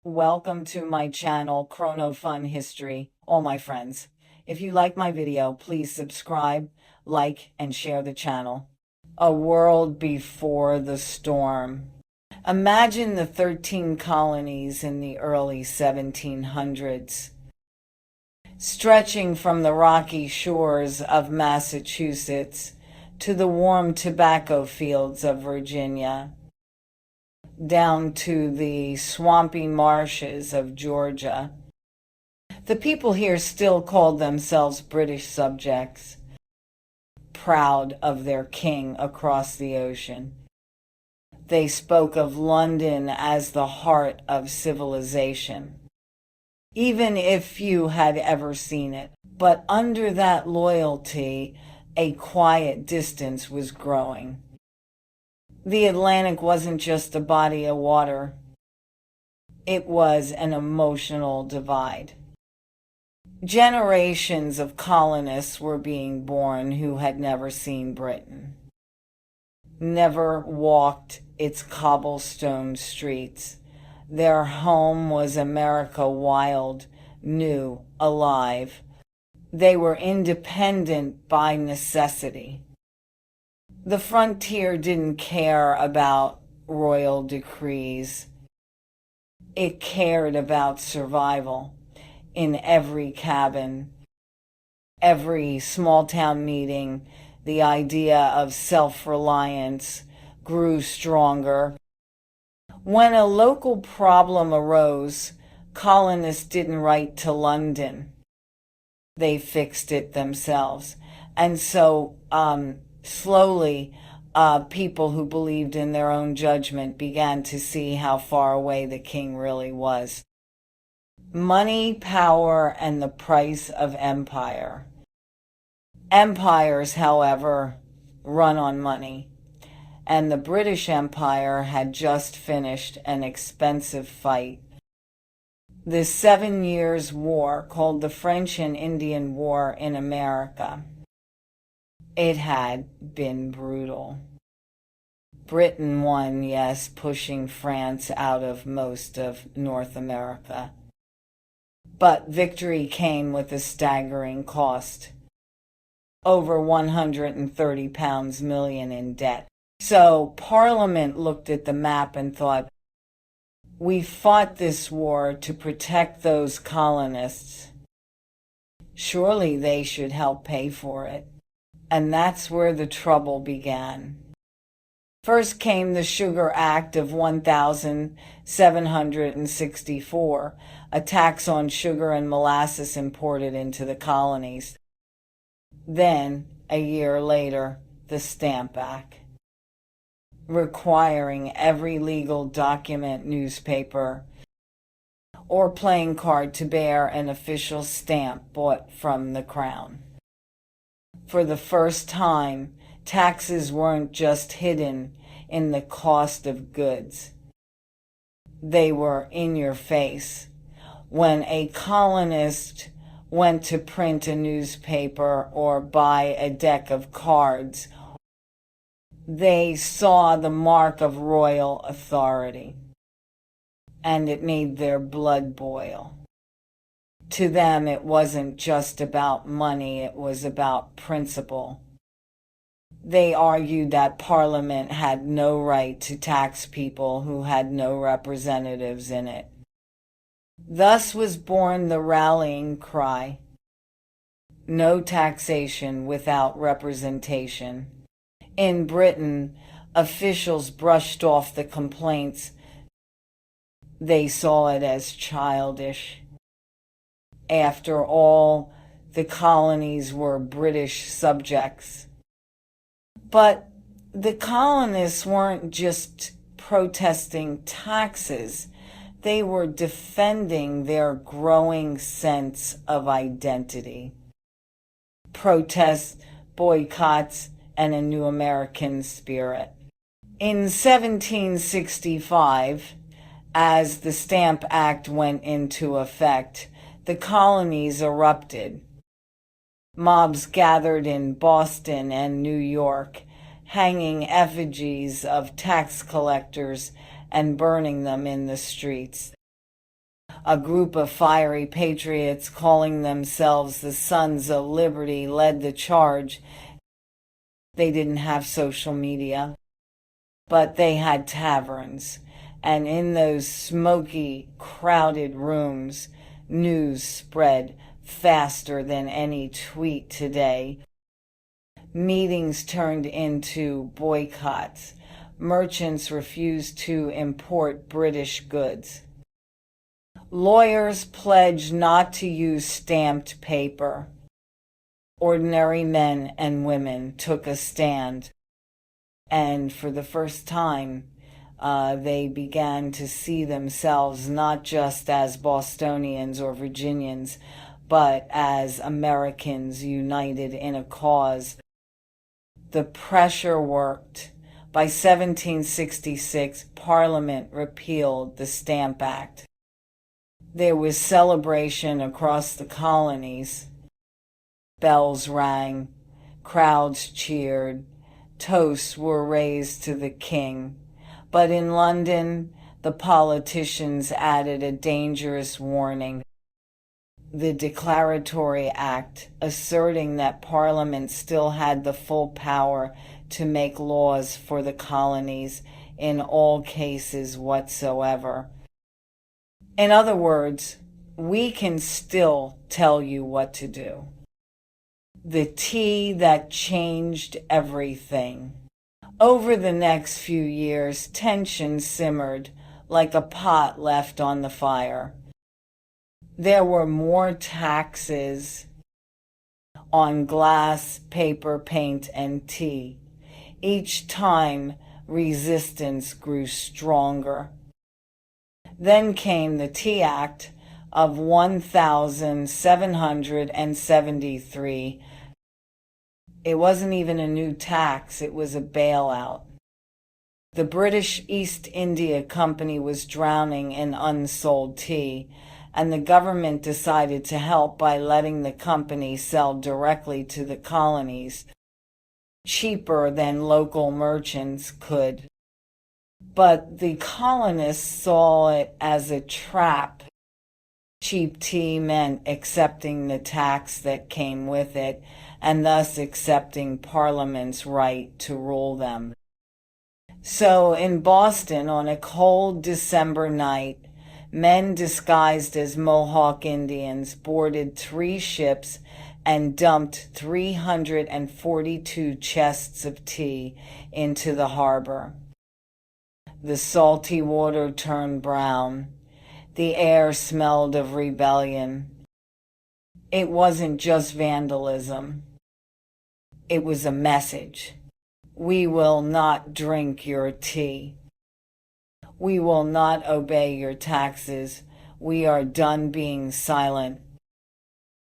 Welcome to my channel, ChronoFun History, all my friends. If you like my video, please subscribe, like, and share the channel. A world before the storm. Imagine the 13 colonies in the early 1700s, stretching from the rocky shores of Massachusetts to the warm tobacco fields of Virginia, down to the swampy marshes of Georgia. The people here still called themselves British subjects, proud of their king across the ocean. They spoke of London as the heart of civilization, even if few had ever seen it. But under that loyalty, a quiet distance was growing. The Atlantic wasn't just a body of water. It was an emotional divide. Generations of colonists were being born who had never seen Britain, never walked its cobblestone streets. Their home was America, wild, new, alive. They were independent by necessity. The frontier didn't care about royal decrees. It cared about survival. In every cabin, every small town meeting, the idea of self-reliance grew stronger. When a local problem arose, colonists didn't write to London. They fixed it themselves. And so, slowly, people who believed in their own judgment began to see how far away the king really was. Money, power, and the price of empire. Empires, however, run on money, and the British Empire had just finished an expensive fight. The 7 Years' War, called the French and Indian War in America. It had been brutal. Britain won, yes, pushing France out of most of North America. But victory came with a staggering cost. Over £130 million in debt. So Parliament looked at the map and thought, we fought this war to protect those colonists. Surely they should help pay for it. And that's where the trouble began. First came the Sugar Act of 1764, a tax on sugar and molasses imported into the colonies. Then, a year later, the Stamp Act, requiring every legal document, newspaper, or playing card to bear an official stamp bought from the crown. For the first time, taxes weren't just hidden in the cost of goods. They were in your face. When a colonist went to print a newspaper or buy a deck of cards, they saw the mark of royal authority, and it made their blood boil. To them, it wasn't just about money, it was about principle. They argued that Parliament had no right to tax people who had no representatives in it. Thus was born the rallying cry, no taxation without representation. In Britain, officials brushed off the complaints. They saw it as childish. After all, the colonies were British subjects. But the colonists weren't just protesting taxes. They were defending their growing sense of identity. Protests, boycotts, and a new American spirit. In 1765, as the Stamp Act went into effect, the colonies erupted. Mobs gathered in Boston and New York, hanging effigies of tax collectors and burning them in the streets. A group of fiery patriots calling themselves the Sons of Liberty led the charge. They didn't have social media, but they had taverns. And in those smoky, crowded rooms, news spread faster than any tweet today. Meetings turned into boycotts. Merchants refused to import British goods. Lawyers pledged not to use stamped paper. Ordinary men and women took a stand, and for the first time, they began to see themselves not just as Bostonians or Virginians, but as Americans united in a cause. The pressure worked. By 1766, Parliament repealed the Stamp Act. There was celebration across the colonies. Bells rang, crowds cheered, toasts were raised to the king. But in London, the politicians added a dangerous warning. The Declaratory Act, asserting that Parliament still had the full power to make laws for the colonies in all cases whatsoever. In other words, we can still tell you what to do. The tea that changed everything. Over the next few years, tension simmered like a pot left on the fire. There were more taxes on glass, paper, paint, and tea. Each time, resistance grew stronger. Then came the Tea Act of 1773. It wasn't even a new tax, it was a bailout. The British East India Company was drowning in unsold tea, and the government decided to help by letting the company sell directly to the colonies, cheaper than local merchants could. But the colonists saw it as a trap. Cheap tea meant accepting the tax that came with it, and thus accepting Parliament's right to rule them. So in Boston, on a cold December night, men disguised as Mohawk Indians boarded 3 ships and dumped 342 chests of tea into the harbor. The salty water turned brown. The air smelled of rebellion. It wasn't just vandalism. It was a message. We will not drink your tea. We will not obey your taxes. We are done being silent.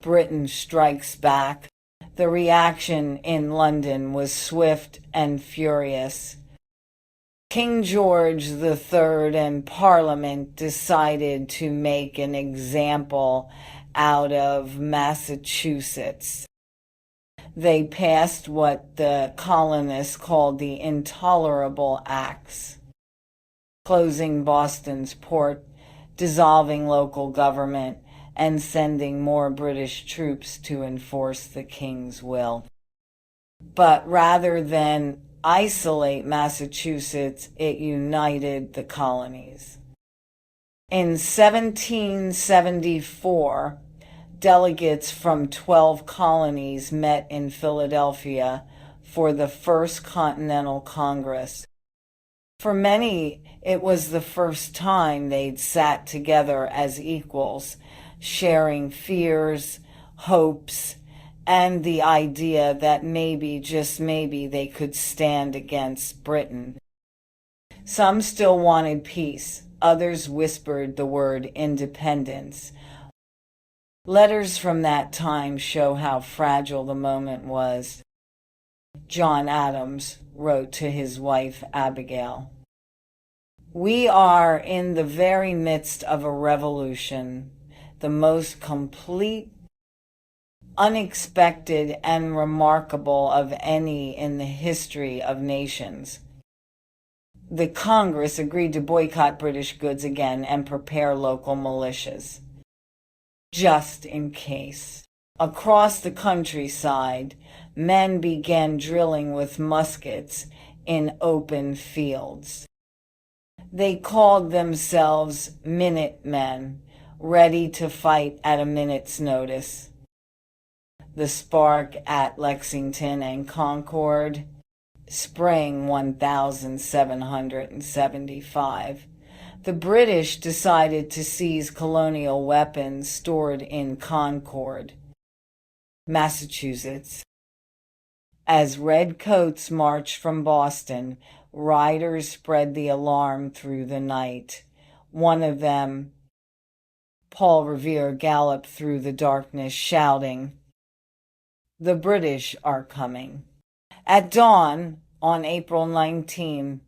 Britain strikes back. The reaction in London was swift and furious. King George III and Parliament decided to make an example out of Massachusetts. They passed what the colonists called the Intolerable Acts, closing Boston's port, dissolving local government, and sending more British troops to enforce the king's will. But rather than isolate Massachusetts, it united the colonies. In 1774, delegates from 12 colonies met in Philadelphia for the First Continental Congress. For many, it was the first time they'd sat together as equals, sharing fears, hopes, and the idea that maybe, just maybe, they could stand against Britain. Some still wanted peace. Others whispered the word independence. Letters from that time show how fragile the moment was. John Adams wrote to his wife Abigail, "We are in the very midst of a revolution, the most complete, unexpected, and remarkable of any in the history of nations. The Congress agreed to boycott British goods again and prepare local militias, just in case. Across the countryside, men began drilling with muskets in open fields. They called themselves Minutemen, ready to fight at a minute's notice. The spark at Lexington and Concord, spring 1775. The British decided to seize colonial weapons stored in Concord, Massachusetts. As redcoats marched from Boston, riders spread the alarm through the night. One of them, Paul Revere, galloped through the darkness shouting, "The British are coming." At dawn on April 19,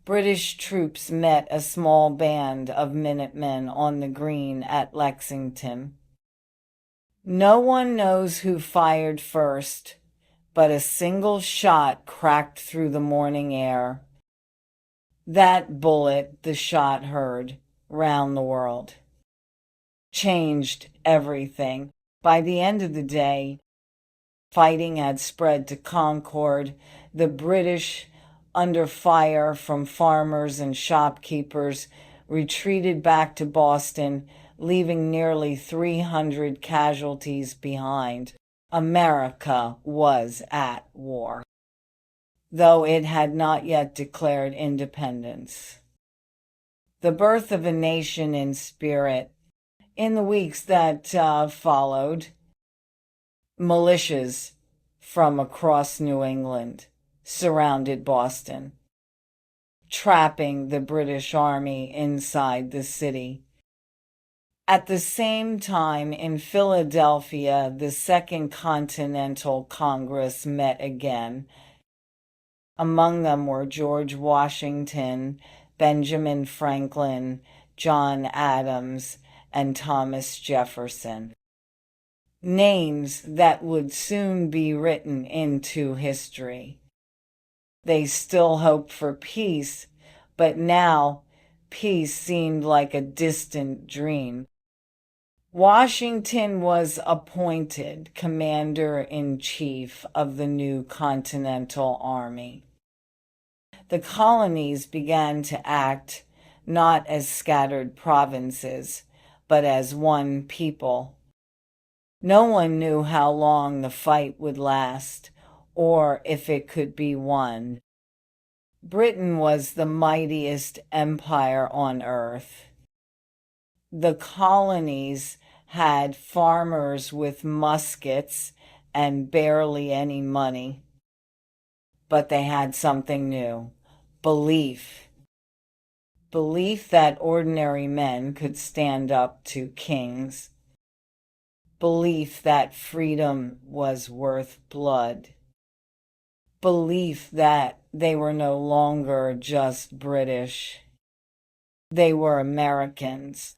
British troops met a small band of Minutemen on the green at Lexington. No one knows who fired first, but a single shot cracked through the morning air. That bullet, the shot heard round the world, changed everything. By the end of the day, fighting had spread to Concord. The British, under fire from farmers and shopkeepers, retreated back to Boston, leaving nearly 300 casualties behind. America was at war, though it had not yet declared independence. The birth of a nation in spirit. In the weeks that followed, militias from across New England surrounded Boston, trapping the British Army inside the city. At the same time, in Philadelphia, the Second Continental Congress met again. Among them were George Washington, Benjamin Franklin, John Adams, and Thomas Jefferson. Names that would soon be written into history. They still hoped for peace, but now peace seemed like a distant dream. Washington was appointed commander-in-chief of the new Continental Army. The colonies began to act not as scattered provinces, but as one people. No one knew how long the fight would last, or if it could be won. Britain was the mightiest empire on earth. The colonies had farmers with muskets and barely any money. But they had something new: belief. Belief that ordinary men could stand up to kings. Belief that freedom was worth blood. Belief that they were no longer just British. They were Americans.